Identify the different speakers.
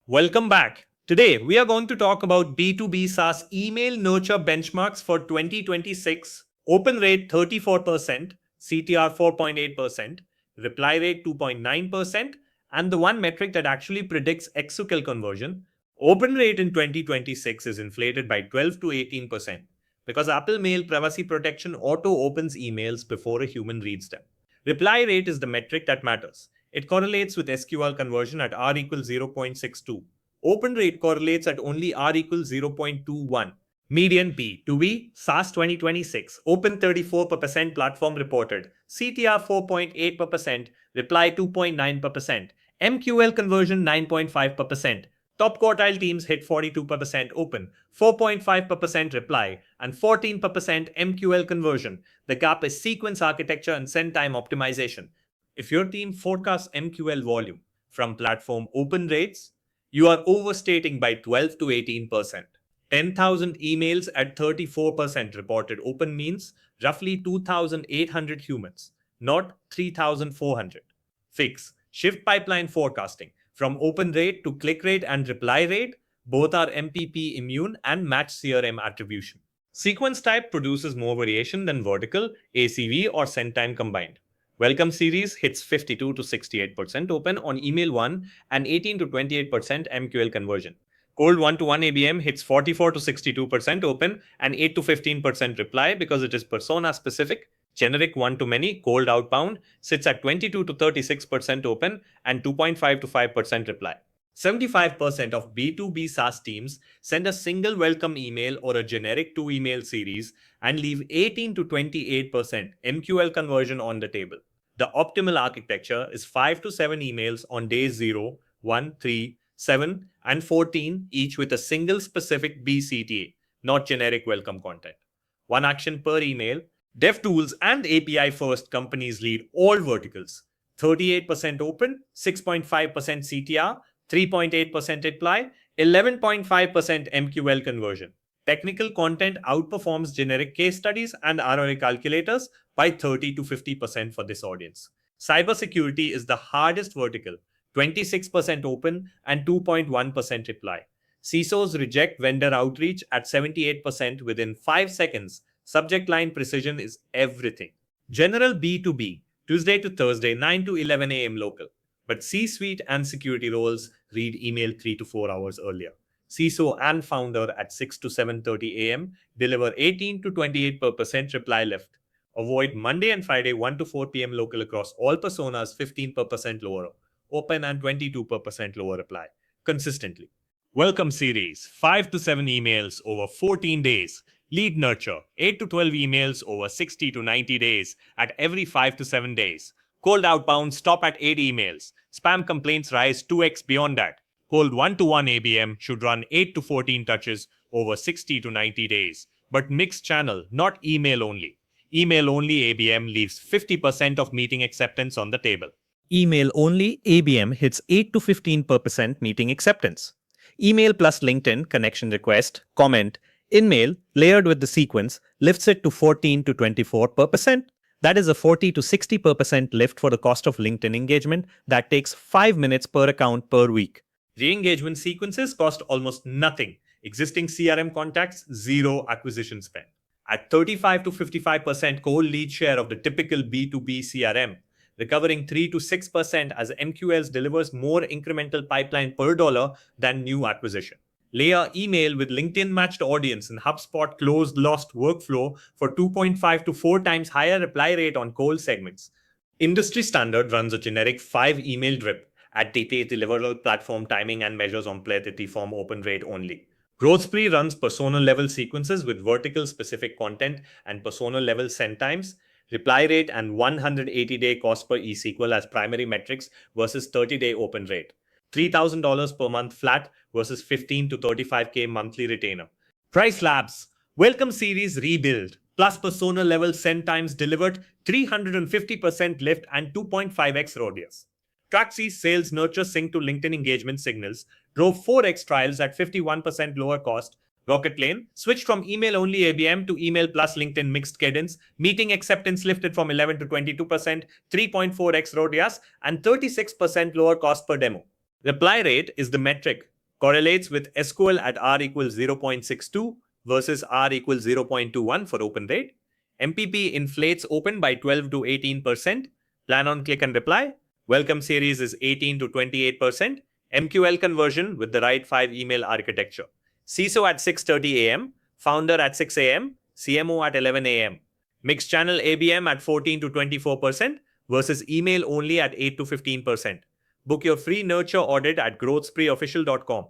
Speaker 1: Welcome back. Today, we are going to talk about B2B SaaS email nurture benchmarks for 2026. Open rate 34%, CTR 4.8%, reply rate 2.9%, and the one metric that actually predicts XQL conversion. Open rate in 2026 is inflated by 12 to 18% because Apple Mail privacy protection auto opens emails before a human reads them. Reply rate is the metric that matters. It correlates with SQL conversion at R equals 0.62. Open rate correlates at only R equals 0.21. Median B2B SaaS 2026. Open 34%, platform reported. CTR 4.8%, reply 2.9%. MQL conversion 9.5%. Top quartile teams hit 42% open, 4.5% reply, and 14% MQL conversion. The gap is sequence architecture and send time optimization. If your team forecasts MQL volume from platform open rates, you are overstating by 12 to 18%. 10,000 emails at 34% reported open means roughly 2,800 humans, not 3,400. Fix. Shift pipeline forecasting. From open rate to click rate and reply rate, both are MPP immune and match CRM attribution. Sequence type produces more variation than vertical, ACV, or send time combined. Welcome series hits 52 to 68% open on email 1 and 18 to 28% MQL conversion. Cold 1-to-1 ABM hits 44 to 62% open and 8 to 15% reply because it is persona specific. Generic 1-to-many, cold outbound, sits at 22 to 36% open and 2.5 to 5% reply. 75% of B2B SaaS teams send a single welcome email or a generic 2-email series and leave 18 to 28% MQL conversion on the table. The optimal architecture is 5 to 7 emails on days 0, 1, 3, 7, and 14, each with a single specific BCTA, not generic welcome content. One action per email. DevTools and API-first companies lead all verticals. 38% open, 6.5% CTR, 3.8% reply, 11.5% MQL conversion. Technical content outperforms generic case studies and ROI calculators by 30 to 50% for this audience. Cybersecurity is the hardest vertical, 26% open and 2.1% reply. CISOs reject vendor outreach at 78% within 5 seconds. Subject line precision is everything. General B2B, Tuesday to Thursday, 9 to 11 a.m. local. But C-suite and security roles read email 3 to 4 hours earlier. CISO and founder at 6 to 7:30 a.m. deliver 18 to 28% reply left. Avoid Monday and Friday 1 to 4 p.m. local across all personas, 15% lower open and 22% lower reply. Consistently. Welcome series, 5 to 7 emails over 14 days. Lead nurture, 8 to 12 emails over 60 to 90 days at every 5 to 7 days. Cold outbound stop at 8 emails. Spam complaints rise 2x beyond that. Cold 1-to-1 ABM should run 8 to 14 touches over 60 to 90 days. But mixed channel, not email only. Email only ABM leaves 50% of meeting acceptance on the table.
Speaker 2: Email only ABM hits 8 to 15% meeting acceptance. Email plus LinkedIn connection request, comment, InMail, layered with the sequence, lifts it to 14 to 24%. That is a 40 to 60% lift for the cost of LinkedIn engagement that takes 5 minutes per account per week.
Speaker 1: Re-engagement sequences cost almost nothing. Existing CRM contacts, zero acquisition spend. At 35 to 55% cold lead share of the typical B2B CRM, recovering 3 to 6% as MQLs delivers more incremental pipeline per dollar than new acquisition. Layer email with LinkedIn matched audience and HubSpot closed lost workflow for 2.5 to 4 times higher reply rate on cold segments. Industry standard runs a generic 5 email drip at DT deliverable platform timing and measures completity from open rate only. GrowthSpree runs persona level sequences with vertical specific content and persona level send times, reply rate, and 180-day cost per eSQL as primary metrics versus 30-day open rate. $3,000 per month flat versus 15 to 35K monthly retainer. Price labs. Welcome series rebuild plus persona level send times delivered 350% lift and 2.5x radius. Traxy's sales nurture sync to LinkedIn engagement signals drove 4x trials at 51% lower cost. Rocket Lane switched from email only ABM to email plus LinkedIn mixed cadence. Meeting acceptance lifted from 11 to 22%, 3.4x radius, and 36% lower cost per demo. Reply rate is the metric, correlates with SQL at R equals 0.62 versus R equals 0.21 for open rate. MPP inflates open by 12 to 18%. Plan on click and reply. Welcome series is 18 to 28%. MQL conversion with the right 5 email architecture. CISO at 6:30 a.m., founder at 6 a.m., CMO at 11 a.m. Mixed channel ABM at 14 to 24% versus email only at 8 to 15%. Book your free nurture audit at growthspreeofficial.com.